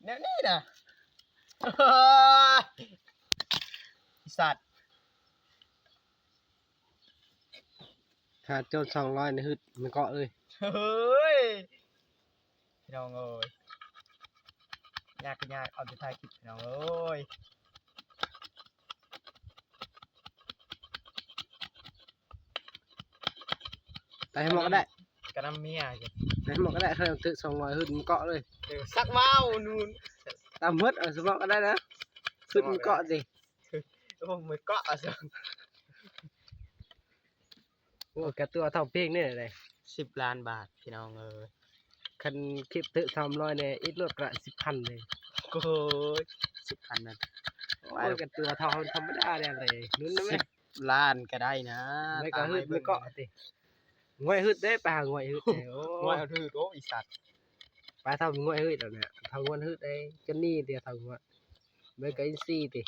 แนวนี้นะสัตว์ขาดโจน200ในฮึดมันเกาะเลยเฮ้ยพี่น้องเอ้ยยากก็ยากเอาแต่ท้ายคลิปพี่น้องเอ้ย ไปให้หมดก็ได้ กระนำเมียจ้ะ ไปให้หมดก็ได้ถ้าถึง200ฮึดมันเกาะเลย สักเมานูน ตามฮึดสมองก็ได้นะฮึดมันเกาะสิ โอ้มือเกาะอ่ะสิ โอ้กระตัวเท่าเพลงนี่เลย 10 ล้านบาทพี่น้องเอ้ย คันคลิปถึง300เนี่ยอีกรถกระ10,000เลย โอ้ย10,000นั่น โอ้ยกระตัวเท่าธรรมดาเนี่ยเลยนู้นนะแม่ 10 ล้านก็ได้นะ ไม่ก็ฮึดไม่เกาะสิง่วยฮึดได้ปลาง่วยฮึดได้โอ้ ง่อยเอาถือโอ้อีสัตว์ ปลาเท่าง่วยฮึดแล้วเนี่ยเท่าง่วยฮึดได้จนนี่เดียวเท่าง่วยไม่ก็อินซี่ติ